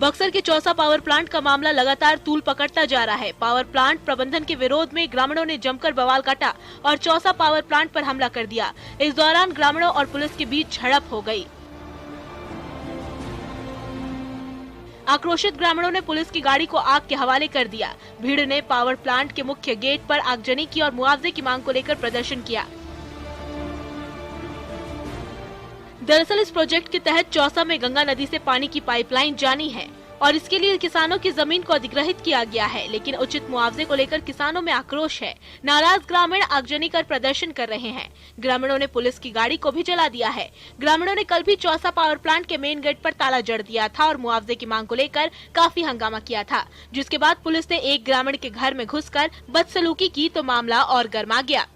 बक्सर के Chausa power plant का मामला लगातार तूल पकड़ता जा रहा है। पावर प्लांट प्रबंधन के विरोध में ग्रामीणों ने जमकर बवाल काटा और चौसा पावर प्लांट पर हमला कर दिया। इस दौरान ग्रामीणों और पुलिस के बीच झड़प हो गई। आक्रोशित ग्रामीणों ने पुलिस की गाड़ी को आग के हवाले कर दिया। भीड़ ने पावर प्लांट के मुख्य गेट पर आगजनी की और मुआवजे की मांग को लेकर प्रदर्शन किया। दरअसल इस प्रोजेक्ट के तहत चौसा में गंगा नदी से पानी की पाइपलाइन जानी है और इसके लिए किसानों की जमीन को अधिग्रहित किया गया है, लेकिन उचित मुआवजे को लेकर किसानों में आक्रोश है। नाराज ग्रामीण आगजनी कर प्रदर्शन कर रहे हैं। ग्रामीणों ने पुलिस की गाड़ी को भी जला दिया है। ग्रामीणों ने कल भी चौसा पावर प्लांट के मेन गेट पर ताला जड़ दिया था और मुआवजे की मांग को लेकर काफी हंगामा किया था, जिसके बाद पुलिस ने एक ग्रामीण के घर में घुसकर बदसलूकी की तो मामला और गर्मा गया।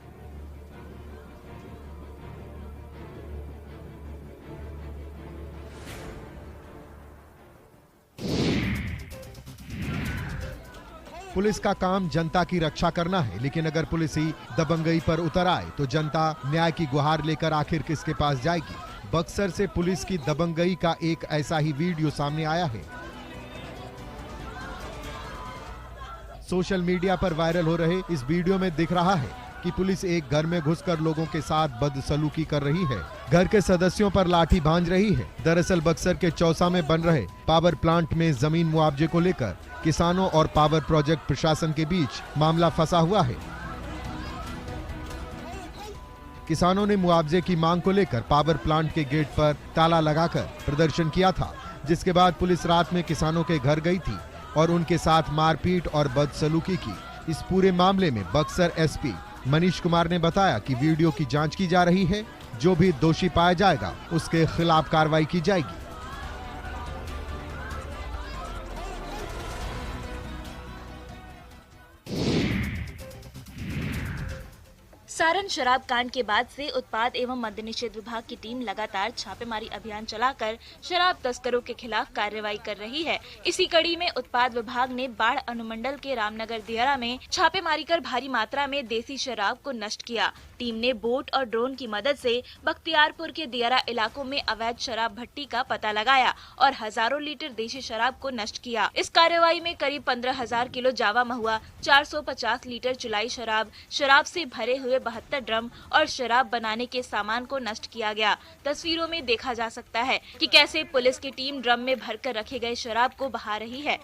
पुलिस का काम जनता की रक्षा करना है, लेकिन अगर पुलिस ही दबंगई पर उतर आए तो जनता न्याय की गुहार लेकर आखिर किसके पास जाएगी। बक्सर से पुलिस की दबंगई का एक ऐसा ही वीडियो सामने आया है। सोशल मीडिया पर वायरल हो रहे इस वीडियो में दिख रहा है कि पुलिस एक घर में घुसकर लोगों के साथ बदसलूकी कर रही है, घर के सदस्यों पर लाठी भांज रही है। दरअसल बक्सर के चौसा में बन रहे पावर प्लांट में जमीन मुआवजे को लेकर किसानों और पावर प्रोजेक्ट प्रशासन के बीच मामला फंसा हुआ है। किसानों ने मुआवजे की मांग को लेकर पावर प्लांट के गेट पर ताला लगाकर प्रदर्शन किया था, जिसके बाद पुलिस रात में किसानों के घर गई थी और उनके साथ मारपीट और बदसलूकी की। इस पूरे मामले में बक्सर एसपी मनीष कुमार ने बताया कि वीडियो की जांच की जा रही है। जो भी दोषी पाया जाएगा उसके खिलाफ कार्रवाई की जाएगी। सारण शराब कांड के बाद से उत्पाद एवं मद्य निषेध विभाग की टीम लगातार छापेमारी अभियान चलाकर शराब तस्करों के खिलाफ कार्रवाई कर रही है। इसी कड़ी में उत्पाद विभाग ने बाढ़ अनुमंडल के रामनगर दियारा में छापेमारी कर भारी मात्रा में देसी शराब को नष्ट किया। टीम ने बोट और ड्रोन की मदद से बख्तियारपुर के दियारा इलाकों में अवैध शराब भट्टी का पता लगाया और हजारों लीटर देशी शराब को नष्ट किया। इस कार्रवाई में करीब 15,000 किलो जावा महुआ, 450 लीटर चुलाई शराब, शराब से भरे हुए 72 ड्रम और शराब बनाने के सामान को नष्ट किया गया। तस्वीरों में देखा जा सकता है कि कैसे पुलिस की टीम ड्रम में भरकर रखे गए शराब को बहा रही है।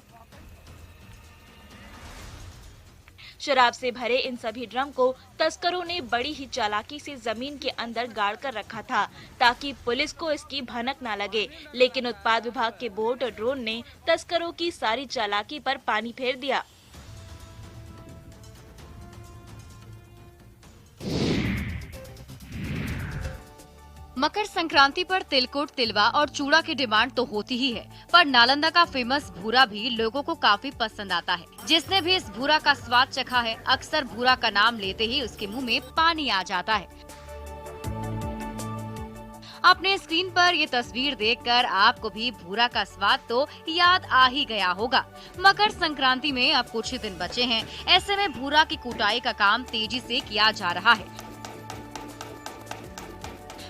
शराब से भरे इन सभी ड्रम को तस्करों ने बड़ी ही चालाकी से जमीन के अंदर गाड़ कर रखा था ताकि पुलिस को इसकी भनक न लगे, लेकिन उत्पाद विभाग के बोट और ड्रोन ने तस्करों की सारी चालाकी पर पानी फेर दिया। मकर संक्रांति पर तिलकुट, तिलवा और चूड़ा की डिमांड तो होती ही है, पर नालंदा का फेमस भूरा भी लोगों को काफी पसंद आता है। जिसने भी इस भूरा का स्वाद चखा है, अक्सर भूरा का नाम लेते ही उसके मुंह में पानी आ जाता है। अपने स्क्रीन पर ये तस्वीर देखकर आपको भी भूरा का स्वाद तो याद आ ही गया होगा। मकर संक्रांति में अब कुछ ही दिन बचे हैं, ऐसे में भूरा की कुटाई का काम तेजी से किया जा रहा है।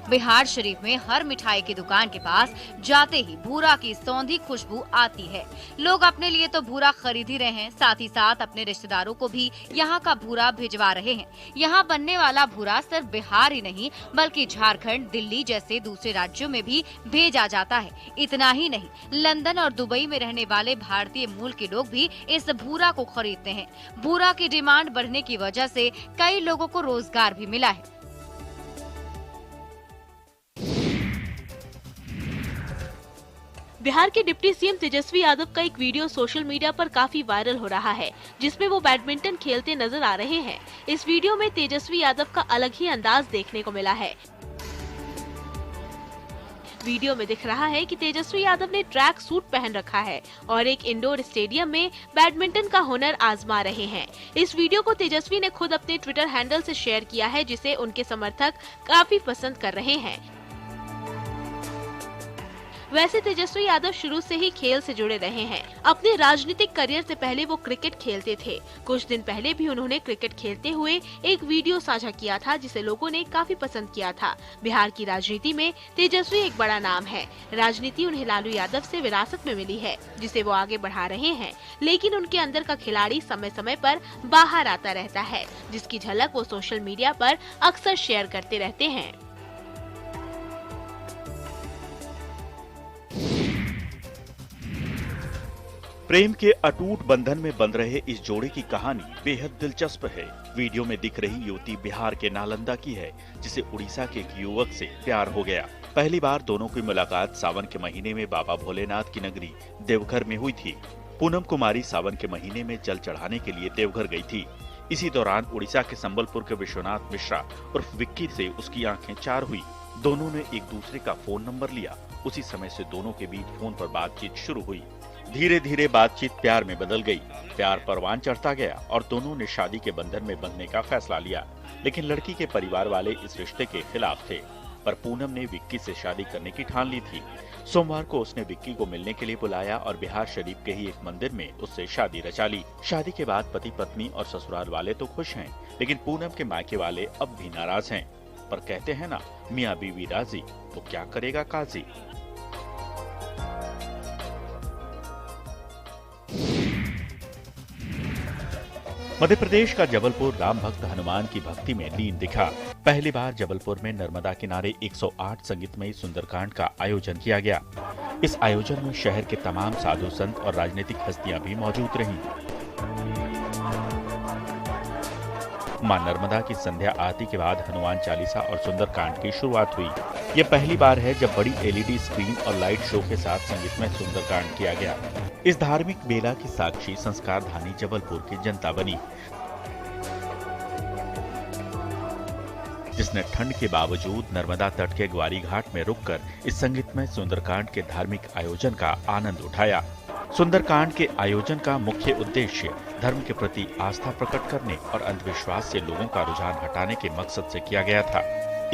बिहार शरीफ में हर मिठाई की दुकान के पास जाते ही भूरा की सौंधी खुशबू आती है। लोग अपने लिए तो भूरा खरीद ही रहे हैं, साथ ही साथ अपने रिश्तेदारों को भी यहाँ का भूरा भिजवा रहे हैं। यहाँ बनने वाला भूरा सिर्फ बिहार ही नहीं बल्कि झारखंड, दिल्ली जैसे दूसरे राज्यों में भी भेजा जाता है। इतना ही नहीं, लंदन और दुबई में रहने वाले भारतीय मूल के लोग भी इस भूरा को खरीदते हैं। भूरा की डिमांड बढ़ने की वजह से कई लोगों को रोजगार भी मिला है। बिहार के डिप्टी सीएम तेजस्वी यादव का एक वीडियो सोशल मीडिया पर काफी वायरल हो रहा है, जिसमें वो बैडमिंटन खेलते नजर आ रहे हैं। इस वीडियो में तेजस्वी यादव का अलग ही अंदाज देखने को मिला है। वीडियो में दिख रहा है कि तेजस्वी यादव ने ट्रैक सूट पहन रखा है और एक इंडोर स्टेडियम में बैडमिंटन का हुनर आजमा रहे हैं। इस वीडियो को तेजस्वी ने खुद अपने ट्विटर हैंडल से शेयर किया है, जिसे उनके समर्थक काफी पसंद कर रहे हैं। वैसे तेजस्वी यादव शुरू से ही खेल से जुड़े रहे हैं। अपने राजनीतिक करियर से पहले वो क्रिकेट खेलते थे। कुछ दिन पहले भी उन्होंने क्रिकेट खेलते हुए एक वीडियो साझा किया था, जिसे लोगों ने काफी पसंद किया था। बिहार की राजनीति में तेजस्वी एक बड़ा नाम है। राजनीति उन्हें लालू यादव से विरासत में मिली है, जिसे वो आगे बढ़ा रहे हैं। लेकिन उनके अंदर का खिलाड़ी समय समय पर बाहर आता रहता है, जिसकी झलक वो सोशल मीडिया पर अक्सर शेयर करते रहते हैं। प्रेम के अटूट बंधन में बंध रहे इस जोड़े की कहानी बेहद दिलचस्प है। वीडियो में दिख रही युवती बिहार के नालंदा की है, जिसे उड़ीसा के एक युवक से प्यार हो गया। पहली बार दोनों की मुलाकात सावन के महीने में बाबा भोलेनाथ की नगरी देवघर में हुई थी। पूनम कुमारी सावन के महीने में जल चढ़ाने के लिए देवघर गई थी। इसी दौरान उड़ीसा के संबलपुर के विश्वनाथ मिश्रा उर्फ विक्की से उसकी आंखें चार हुई। दोनों ने एक दूसरे का फोन नंबर लिया। उसी समय से दोनों के बीच फोन पर बातचीत शुरू हुई। धीरे धीरे बातचीत प्यार में बदल गई। प्यार परवान चढ़ता गया और दोनों ने शादी के बंधन में बंधने का फैसला लिया। लेकिन लड़की के परिवार वाले इस रिश्ते के खिलाफ थे। पर पूनम ने विक्की से शादी करने की ठान ली थी। सोमवार को उसने विक्की को मिलने के लिए बुलाया और बिहार शरीफ के ही एक मंदिर में उससे शादी रचा ली। शादी के बाद पति पत्नी और ससुराल वाले तो खुश हैं, लेकिन पूनम के मायके वाले अब भी नाराज हैं। पर कहते हैं ना, मियाँ बीवी राजी तो क्या करेगा काजी। मध्य प्रदेश का जबलपुर राम भक्त हनुमान की भक्ति में लीन दिखा। पहली बार जबलपुर में नर्मदा किनारे 108 संगीतमयी सुंदरकांड का आयोजन किया गया। इस आयोजन में शहर के तमाम साधु संत और राजनीतिक हस्तियां भी मौजूद रहीं। मां नर्मदा की संध्या आरती के बाद हनुमान चालीसा और सुंदरकांड की शुरुआत हुई। यह पहली बार है जब बड़ी LED स्क्रीन और लाइट शो के साथ संगीतमय सुंदरकांड किया गया। इस धार्मिक मेला की साक्षी संस्कार धानी जबलपुर की जनता बनी, जिसने ठंड के बावजूद नर्मदा तट के ग्वारी घाट में रुककर इस संगीतमय सुंदरकांड के धार्मिक आयोजन का आनंद उठाया। सुंदरकांड के आयोजन का मुख्य उद्देश्य धर्म के प्रति आस्था प्रकट करने और अंधविश्वास से लोगों का रुझान हटाने के मकसद से किया गया था।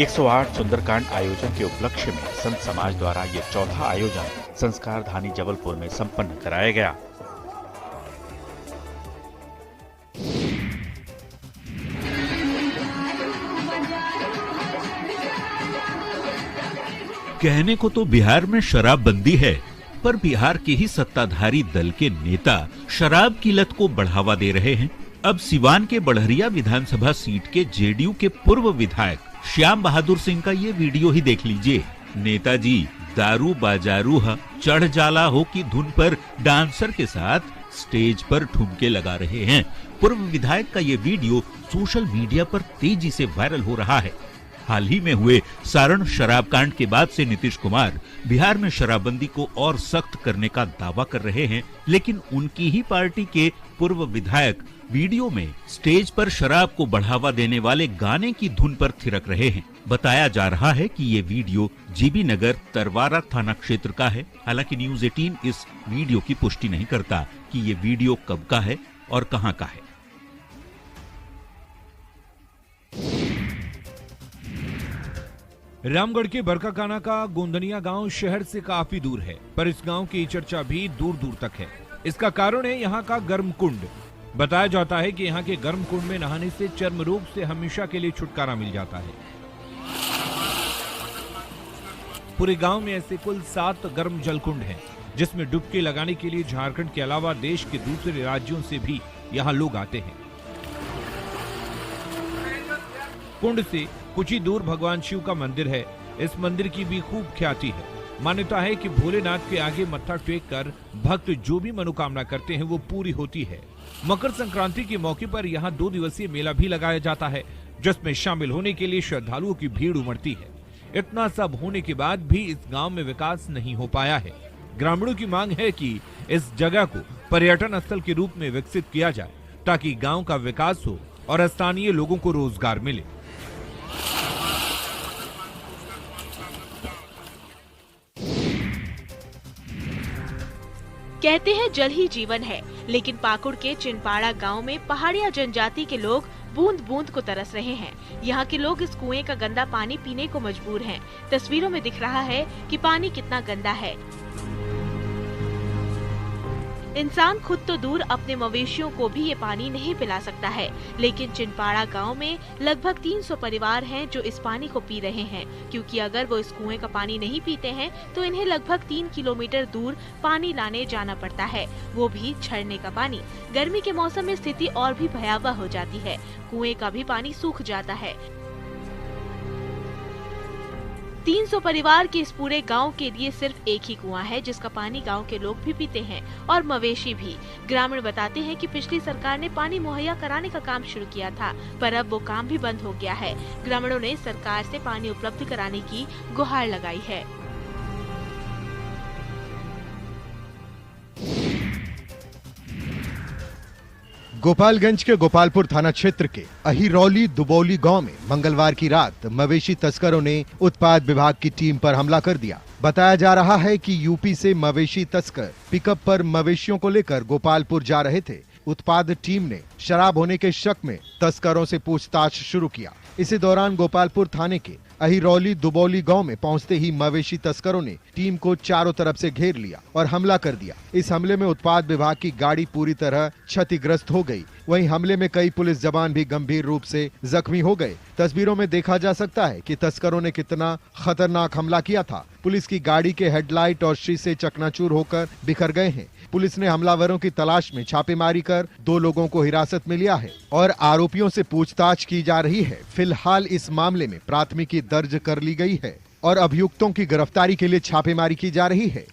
108 सुंदरकांड आयोजन के उपलक्ष्य में संत समाज द्वारा ये चौथा आयोजन संस्कार धानी जबलपुर में संपन्न कराया गया। कहने को तो बिहार में शराबबंदी है, पर बिहार के ही सत्ताधारी दल के नेता शराब की लत को बढ़ावा दे रहे हैं। अब सिवान के बढ़हरिया विधानसभा सीट के जेडीयू के पूर्व विधायक श्याम बहादुर सिंह का ये वीडियो ही देख लीजिए। नेताजी दारू बाजारू चढ़ जाला हो की धुन पर डांसर के साथ स्टेज पर ठुमके लगा रहे हैं। पूर्व विधायक का ये वीडियो सोशल मीडिया पर तेजी से वायरल हो रहा है। हाल ही में हुए सारण शराब कांड के बाद से नीतीश कुमार बिहार में शराबबंदी को और सख्त करने का दावा कर रहे हैं, लेकिन उनकी ही पार्टी के पूर्व विधायक वीडियो में स्टेज पर शराब को बढ़ावा देने वाले गाने की धुन पर थिरक रहे हैं। बताया जा रहा है कि ये वीडियो जीबी नगर तरवारा थाना क्षेत्र का है। हालांकि न्यूज़ 18 इस वीडियो की पुष्टि नहीं करता कि ये वीडियो कब का है और कहां का है। रामगढ़ के बरकाकाना का गोंदनिया गांव शहर से काफी दूर है, पर इस गांव की चर्चा भी दूर दूर तक है। इसका कारण है यहाँ का गर्म कुंड। बताया जाता है कि यहाँ के गर्म कुंड में नहाने से चर्म रोग से हमेशा के लिए छुटकारा मिल जाता है। पूरे गांव में ऐसे कुल 7 गर्म जल कुंड हैं, जिसमें डुबकी लगाने के लिए झारखंड के अलावा देश के दूसरे राज्यों से भी यहाँ लोग आते हैं। कुंड से कुछ ही दूर भगवान शिव का मंदिर है। इस मंदिर की भी खूब ख्याति है। मान्यता है कि भोलेनाथ के आगे मत्था टेक कर भक्त जो भी मनोकामना करते हैं वो पूरी होती है। मकर संक्रांति के मौके पर यहाँ 2 दिवसीय मेला भी लगाया जाता है, जिसमें शामिल होने के लिए श्रद्धालुओं की भीड़ उमड़ती है। इतना सब होने के बाद भी इस गांव में विकास नहीं हो पाया है। ग्रामीणों की मांग है कि इस जगह को पर्यटन स्थल के रूप में विकसित किया जाए, ताकि गांव का विकास हो और स्थानीय लोगों को रोजगार मिले। कहते हैं जल ही जीवन है, लेकिन पाकुड़ के चिनपाड़ा गांव में पहाड़िया जनजाति के लोग बूंद बूंद को तरस रहे हैं। यहाँ के लोग इस कुएं का गंदा पानी पीने को मजबूर हैं। तस्वीरों में दिख रहा है कि पानी कितना गंदा है। इंसान खुद तो दूर अपने मवेशियों को भी ये पानी नहीं पिला सकता है, लेकिन चिनपाड़ा गांव में लगभग 300 परिवार हैं जो इस पानी को पी रहे हैं, क्योंकि अगर वो इस कुएं का पानी नहीं पीते हैं तो इन्हें लगभग 3 किलोमीटर दूर पानी लाने जाना पड़ता है, वो भी झरने का पानी। गर्मी के मौसम में स्थिति और भी भयावह हो जाती है, कुएं का भी पानी सूख जाता है। 300 परिवार के इस पूरे गांव के लिए सिर्फ एक ही कुआं है, जिसका पानी गांव के लोग भी पीते हैं और मवेशी भी। ग्रामीण बताते हैं कि पिछली सरकार ने पानी मुहैया कराने का काम शुरू किया था, पर अब वो काम भी बंद हो गया है। ग्रामीणों ने सरकार से पानी उपलब्ध कराने की गुहार लगाई है। गोपालगंज के गोपालपुर थाना क्षेत्र के अहिरौली दुबौली गांव में मंगलवार की रात मवेशी तस्करों ने उत्पाद विभाग की टीम पर हमला कर दिया। बताया जा रहा है कि यूपी से मवेशी तस्कर पिकअप पर मवेशियों को लेकर गोपालपुर जा रहे थे। उत्पाद टीम ने शराब होने के शक में तस्करों से पूछताछ शुरू किया। इसी दौरान गोपालपुर थाने के अहिरौली दुबौली गांव में पहुंचते ही मवेशी तस्करों ने टीम को चारों तरफ से घेर लिया और हमला कर दिया। इस हमले में उत्पाद विभाग की गाड़ी पूरी तरह क्षतिग्रस्त हो गई। वहीं हमले में कई पुलिस जवान भी गंभीर रूप से जख्मी हो गए। तस्वीरों में देखा जा सकता है कि तस्करों ने कितना खतरनाक हमला किया था। पुलिस की गाड़ी के हेडलाइट और शीशे चकनाचूर होकर बिखर गए हैं। पुलिस ने हमलावरों की तलाश में छापेमारी कर 2 लोगों को हिरासत में लिया है और आरोपियों से पूछताछ की जा रही है। फिलहाल इस मामले में प्राथमिकी दर्ज कर ली गई है और अभियुक्तों की गिरफ्तारी के लिए छापेमारी की जा रही है।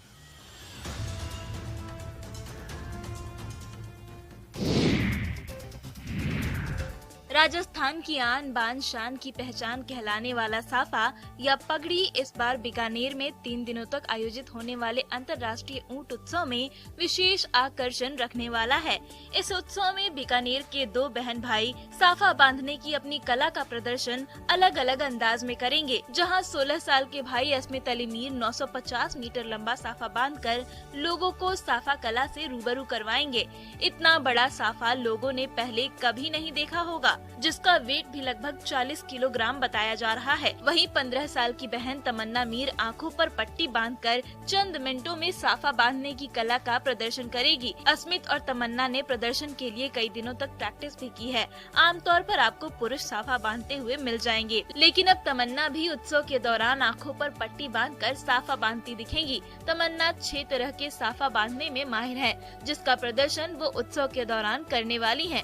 राजस्थान की आन बान शान की पहचान कहलाने वाला साफा या पगड़ी इस बार बीकानेर में 3 दिनों तक आयोजित होने वाले अंतर्राष्ट्रीय ऊंट उत्सव में विशेष आकर्षण रखने वाला है। इस उत्सव में बीकानेर के 2 बहन भाई साफा बांधने की अपनी कला का प्रदर्शन अलग अलग अंदाज में करेंगे। जहां 16 साल के भाई अस्मित अली मीर 950 मीटर लंबा साफा बांधकर लोगों को साफा कला से रूबरू करवाएंगे। इतना बड़ा साफा लोगों ने पहले कभी नहीं देखा होगा, जिसका वेट भी लगभग 40 किलोग्राम बताया जा रहा है। वहीं 15 साल की बहन तमन्ना मीर आंखों पर पट्टी बांधकर चंद मिनटों में साफा बांधने की कला का प्रदर्शन करेगी। अस्मित और तमन्ना ने प्रदर्शन के लिए कई दिनों तक प्रैक्टिस भी की है। आमतौर पर आपको पुरुष साफा बांधते हुए मिल जाएंगे, लेकिन अब तमन्ना भी उत्सव के दौरान आंखों पर पट्टी बांधकर साफा बांधती दिखेंगी। तमन्ना 6 तरह के साफा बांधने में माहिर है, जिसका प्रदर्शन वो उत्सव के दौरान करने वाली है।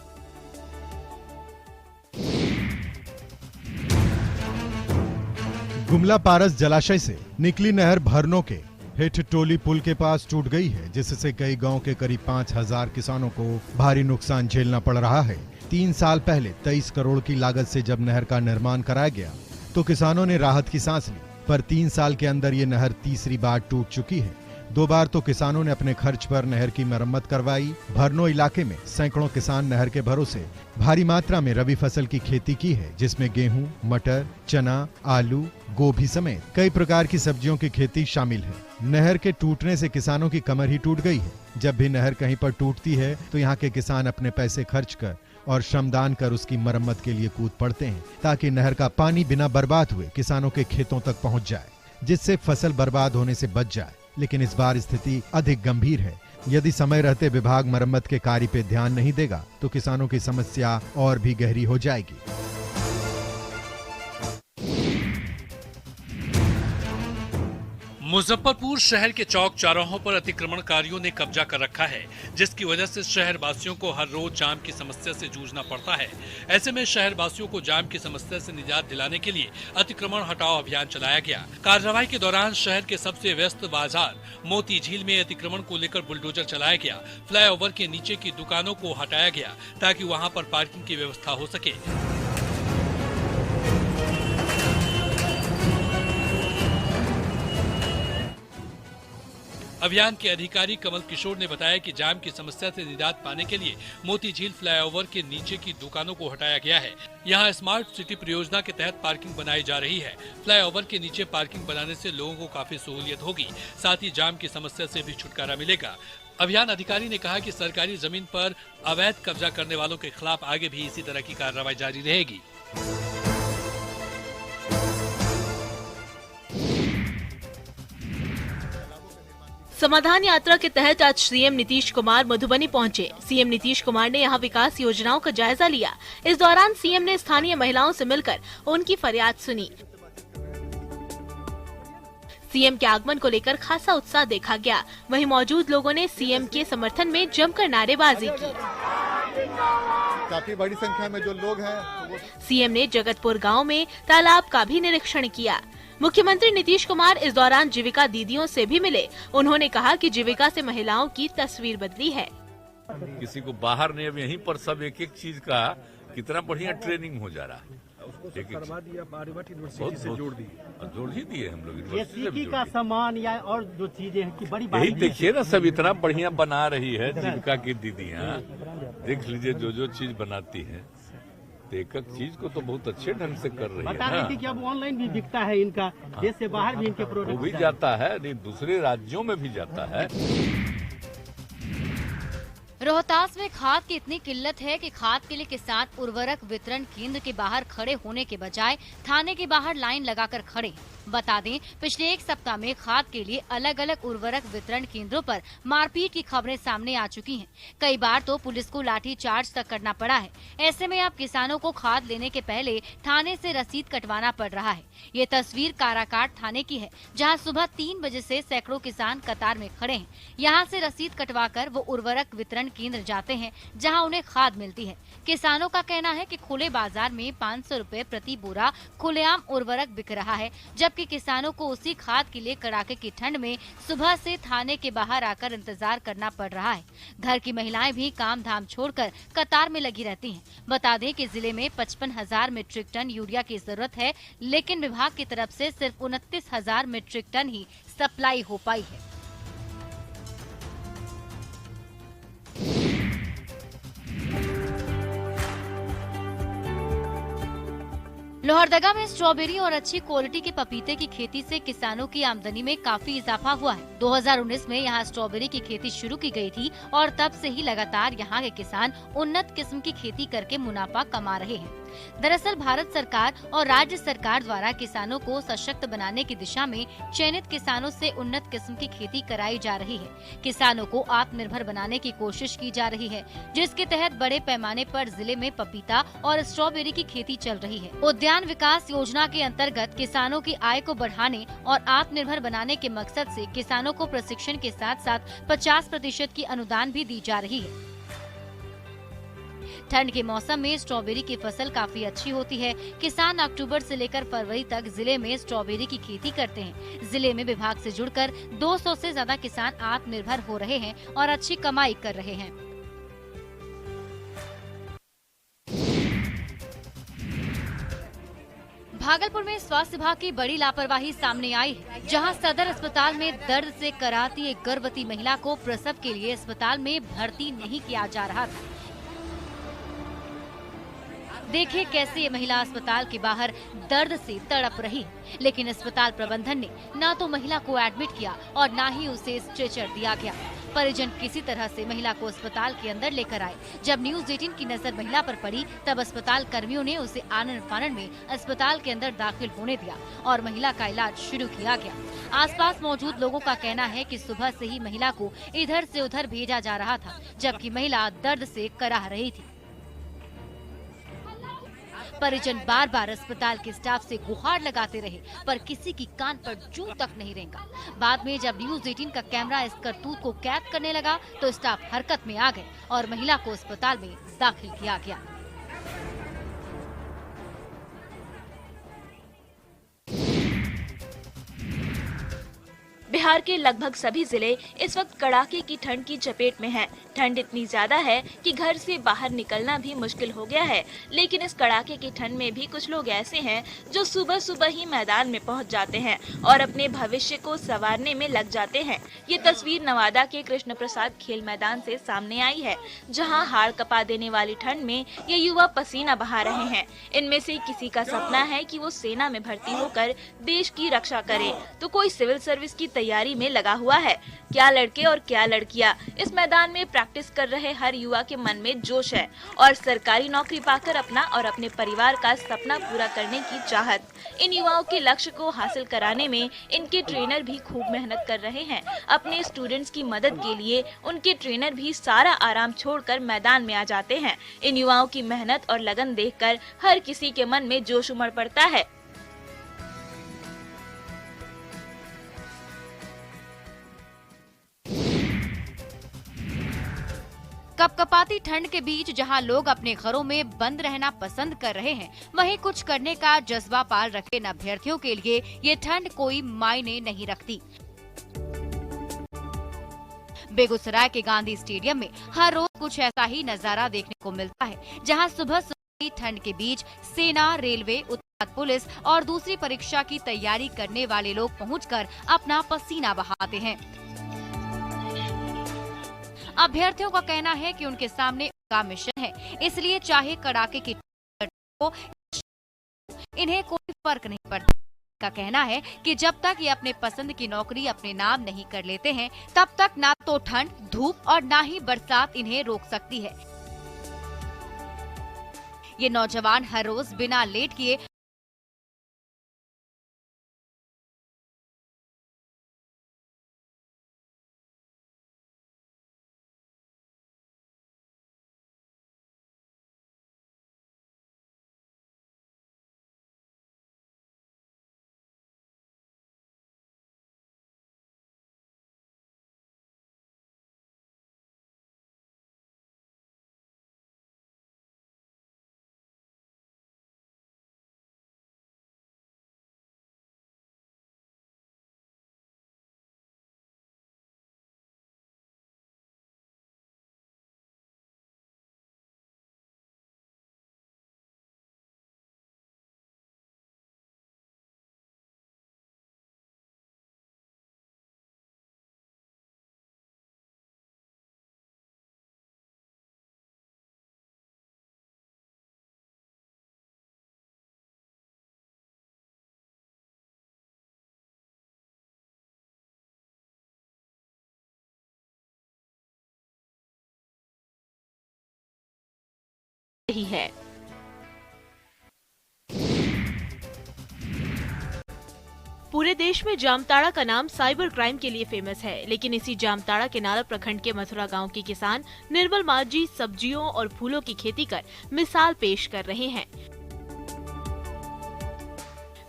गुमला पारस जलाशय से निकली नहर भरनों के हेठ टोली पुल के पास टूट गई है, जिससे कई गांव के करीब 5000 किसानों को भारी नुकसान झेलना पड़ रहा है। 3 साल पहले 23 करोड़ की लागत से जब नहर का निर्माण कराया गया तो किसानों ने राहत की सांस ली, पर 3 साल के अंदर ये नहर तीसरी बार टूट चुकी है। 2 बार तो किसानों ने अपने खर्च पर नहर की मरम्मत करवाई। भरनो इलाके में सैकड़ों किसान नहर के भरोसे भारी मात्रा में रबी फसल की खेती की है, जिसमें गेहूं, मटर, चना, आलू, गोभी समेत कई प्रकार की सब्जियों की खेती शामिल है। नहर के टूटने से किसानों की कमर ही टूट गई है। जब भी नहर कहीं पर टूटती है तो यहाँ के किसान अपने पैसे खर्च कर और श्रमदान कर उसकी मरम्मत के लिए कूद पड़ते हैं, ताकि नहर का पानी बिना बर्बाद हुए किसानों के खेतों तक पहुँच जाए, जिससे फसल बर्बाद होने से बच जाए। लेकिन इस बार स्थिति अधिक गंभीर है। यदि समय रहते विभाग मरम्मत के कार्य पे ध्यान नहीं देगा तो किसानों की समस्या और भी गहरी हो जाएगी। मुजफ्फरपुर शहर के चौक चौराहों पर अतिक्रमणकारियों ने कब्जा कर रखा है, जिसकी वजह से शहर वासियों को हर रोज जाम की समस्या से जूझना पड़ता है। ऐसे में शहर वासियों को जाम की समस्या से निजात दिलाने के लिए अतिक्रमण हटाओ अभियान चलाया गया। कार्रवाई के दौरान शहर के सबसे व्यस्त बाजार मोती झील में अतिक्रमण को लेकर बुलडोजर चलाया गया। फ्लाईओवर के नीचे की दुकानों को हटाया गया ताकि वहाँ पर पार्किंग की व्यवस्था हो सके। अभियान के अधिकारी कमल किशोर ने बताया कि जाम की समस्या से निजात पाने के लिए मोती झील फ्लाईओवर के नीचे की दुकानों को हटाया गया है। यहाँ स्मार्ट सिटी परियोजना के तहत पार्किंग बनाई जा रही है। फ्लाईओवर के नीचे पार्किंग बनाने से लोगों को काफी सहूलियत होगी, साथ ही जाम की समस्या से भी छुटकारा मिलेगा। अभियान अधिकारी ने कहा कि सरकारी जमीन पर अवैध कब्जा करने वालों के खिलाफ आगे भी इसी तरह की कार्रवाई जारी रहेगी। समाधान यात्रा के तहत आज सीएम नीतीश कुमार मधुबनी पहुंचे। सीएम नीतीश कुमार ने यहां विकास योजनाओं का जायजा लिया। इस दौरान सीएम ने स्थानीय महिलाओं से मिलकर उनकी फरियाद सुनी। सीएम के आगमन को लेकर खासा उत्साह देखा गया। वहीं मौजूद लोगों ने सीएम के समर्थन में जमकर नारेबाजी की। काफी बड़ी संख्या में जो लोग हैं। सीएम ने जगतपुर गांव में तालाब का भी निरीक्षण किया। मुख्यमंत्री नीतीश कुमार इस दौरान जीविका दीदियों से भी मिले। उन्होंने कहा कि जीविका से महिलाओं की तस्वीर बदली है। किसी को बाहर नहीं, अब यहीं पर सब एक एक चीज का कितना बढ़िया ट्रेनिंग हो जा रहा है। जोड़ ही दिए हम लोग का सामान या और जो चीजें हैं कि बड़ी यही देखिए ना, सब इतना बढ़िया बना रही है जीविका की दीदियाँ। देख लीजिए जो चीज बनाती है, एक एक चीज को तो बहुत अच्छे ढंग से कर रही है। बता रही थी कि अब ऑनलाइन भी बिकता है इनका, देश से बाहर भी इनके प्रोडक्ट वो भी जाता है, दूसरे राज्यों में भी जाता है। रोहतास में खाद की इतनी किल्लत है कि खाद के लिए किसान उर्वरक वितरण केंद्र के बाहर खड़े होने के बजाय थाने के बाहर लाइन लगाकर खड़े। बता दें, पिछले एक सप्ताह में खाद के लिए अलग अलग उर्वरक वितरण केंद्रों पर मारपीट की खबरें सामने आ चुकी हैं। कई बार तो पुलिस को लाठी चार्ज तक करना पड़ा है। ऐसे में अब किसानों को खाद लेने के पहले थाने से रसीद कटवाना पड़ रहा है। ये तस्वीर काराकाट थाने की है, जहां सुबह 3 बजे से सैकड़ों किसान कतार में खड़े हैं। यहां से रसीद कटवाकर वो उर्वरक वितरण केंद्र जाते हैं, जहां उन्हें खाद मिलती है। किसानों का कहना है कि खुले बाजार में 500 रुपए प्रति बोरा खुलेआम उर्वरक बिक रहा है, जबकि किसानों को उसी खाद के लिए कड़ाके की ठंड में सुबह से थाने के बाहर आकर इंतजार करना पड़ रहा है। घर की महिलाएं भी काम धाम छोड़कर कतार में लगी रहती हैं। बता दें कि जिले में 55,000 मीट्रिक टन यूरिया की जरूरत है, लेकिन विभाग की तरफ से सिर्फ 29,000 मीट्रिक टन ही सप्लाई हो पाई है। लोहरदगा में स्ट्रॉबेरी और अच्छी क्वालिटी के पपीते की खेती से किसानों की आमदनी में काफी इजाफा हुआ है। 2019 में यहां स्ट्रॉबेरी की खेती शुरू की गई थी और तब से ही लगातार यहां के किसान उन्नत किस्म की खेती करके मुनाफा कमा रहे हैं। दरअसल भारत सरकार और राज्य सरकार द्वारा किसानों को सशक्त बनाने की दिशा में चयनित किसानों से उन्नत किस्म की खेती कराई जा रही है। किसानों को आत्मनिर्भर बनाने की कोशिश की जा रही है, जिसके तहत बड़े पैमाने पर जिले में पपीता और स्ट्रॉबेरी की खेती चल रही है। उद्यान विकास योजना के अंतर्गत किसानों की आय को बढ़ाने और आत्मनिर्भर बनाने के मकसद से किसानों को प्रशिक्षण के साथ साथ 50% की अनुदान भी दी जा रही है। ठंड के मौसम में स्ट्रॉबेरी की फसल काफी अच्छी होती है। किसान अक्टूबर से लेकर फरवरी तक जिले में स्ट्रॉबेरी की खेती करते हैं। जिले में विभाग से जुड़कर 200 से ज्यादा किसान आत्मनिर्भर हो रहे हैं और अच्छी कमाई कर रहे हैं। भागलपुर में स्वास्थ्य विभाग की बड़ी लापरवाही सामने आई है, जहां सदर अस्पताल में दर्द से कराहती एक गर्भवती महिला को प्रसव के लिए अस्पताल में भर्ती नहीं किया जा रहा था। देखिए कैसे ये महिला अस्पताल के बाहर दर्द से तड़प रही, लेकिन अस्पताल प्रबंधन ने न तो महिला को एडमिट किया और न ही उसे स्ट्रेचर दिया गया। परिजन किसी तरह से महिला को अस्पताल के अंदर लेकर आए। जब न्यूज 18 की नजर महिला पर पड़ी, तब अस्पताल कर्मियों ने उसे आनन फानन में अस्पताल के अंदर दाखिल होने दिया और महिला का इलाज शुरू किया गया। आसपास मौजूद लोगों का कहना है कि सुबह से ही महिला को इधर से उधर भेजा जा रहा था, जबकि महिला दर्द से कराह रही थी। परिजन बार बार अस्पताल के स्टाफ से गुहार लगाते रहे, पर किसी की कान पर जूं तक नहीं रेंगा। बाद में जब न्यूज 18 का कैमरा इस करतूत को कैद करने लगा, तो स्टाफ हरकत में आ गए और महिला को अस्पताल में दाखिल किया गया। बिहार के लगभग सभी जिले इस वक्त कड़ाके की ठंड की चपेट में हैं। ठंड इतनी ज्यादा है कि घर से बाहर निकलना भी मुश्किल हो गया है। लेकिन इस कड़ाके की ठंड में भी कुछ लोग ऐसे हैं जो सुबह सुबह ही मैदान में पहुंच जाते हैं और अपने भविष्य को संवारने में लग जाते हैं। ये तस्वीर नवादा के कृष्ण प्रसाद खेल मैदान से सामने आई है, जहां हाड़ कपा देने वाली ठंड में ये युवा पसीना बहा रहे हैं। इनमें से किसी का सपना है कि वो सेना में भर्ती होकर देश की रक्षा करे, तो कोई सिविल सर्विस की तैयारी में लगा हुआ है। क्या लड़के और क्या लड़कियां, इस मैदान में प्रैक्टिस कर रहे हर युवा के मन में जोश है और सरकारी नौकरी पाकर अपना और अपने परिवार का सपना पूरा करने की चाहत। इन युवाओं के लक्ष्य को हासिल कराने में इनके ट्रेनर भी खूब मेहनत कर रहे हैं। अपने स्टूडेंट्स की मदद के लिए उनके ट्रेनर भी सारा आराम छोड़कर मैदान में आ जाते हैं। इन युवाओं की मेहनत और लगन देखकर हर किसी के मन में जोश उमड़ पड़ता है। कपकपाती ठंड के बीच जहां लोग अपने घरों में बंद रहना पसंद कर रहे हैं, वहीं कुछ करने का जज्बा पाल रखे इन अभ्यर्थियों के लिए ये ठंड कोई मायने नहीं रखती। बेगूसराय के गांधी स्टेडियम में हर रोज कुछ ऐसा ही नजारा देखने को मिलता है, जहां सुबह सुबह ठंड के बीच सेना, रेलवे, उत्पाद पुलिस और दूसरी परीक्षा की तैयारी करने वाले लोग पहुंचकर अपना पसीना बहाते हैं। अभ्यर्थियों का कहना है कि उनके सामने उनका मिशन है, इसलिए चाहे कड़ाके की हो, इन्हें कोई फर्क नहीं पड़ता। का कहना है कि जब तक ये अपने पसंद की नौकरी अपने नाम नहीं कर लेते हैं, तब तक ना तो ठंड, धूप और ना ही बरसात इन्हें रोक सकती है। ये नौजवान हर रोज बिना लेट किए रही है। पूरे देश में जामताड़ा का नाम साइबर क्राइम के लिए फेमस है, लेकिन इसी जामताड़ा के नाला प्रखंड के मथुरा गांव के किसान निर्मल माझी सब्जियों और फूलों की खेती कर मिसाल पेश कर रहे हैं।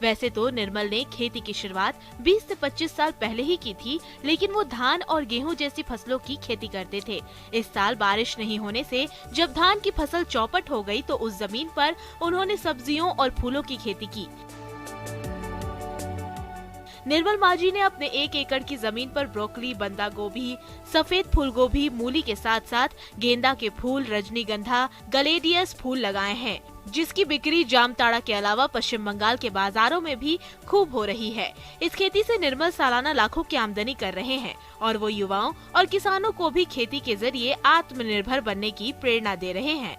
वैसे तो निर्मल ने खेती की शुरुआत 20 से 25 साल पहले ही की थी, लेकिन वो धान और गेहूं जैसी फसलों की खेती करते थे। इस साल बारिश नहीं होने से जब धान की फसल चौपट हो गई, तो उस जमीन पर उन्होंने सब्जियों और फूलों की खेती की। निर्मल माझी ने अपने 1 एकड़ की जमीन पर ब्रोकली, बंदा गोभी, सफेद फूल गोभी, मूली के साथ साथ गेंदा के फूल, रजनीगंधा, गलेडियस फूल लगाए हैं, जिसकी बिक्री जामताड़ा के अलावा पश्चिम बंगाल के बाजारों में भी खूब हो रही है। इस खेती से निर्मल सालाना लाखों की आमदनी कर रहे हैं और वो युवाओं और किसानों को भी खेती के जरिए आत्मनिर्भर बनने की प्रेरणा दे रहे हैं।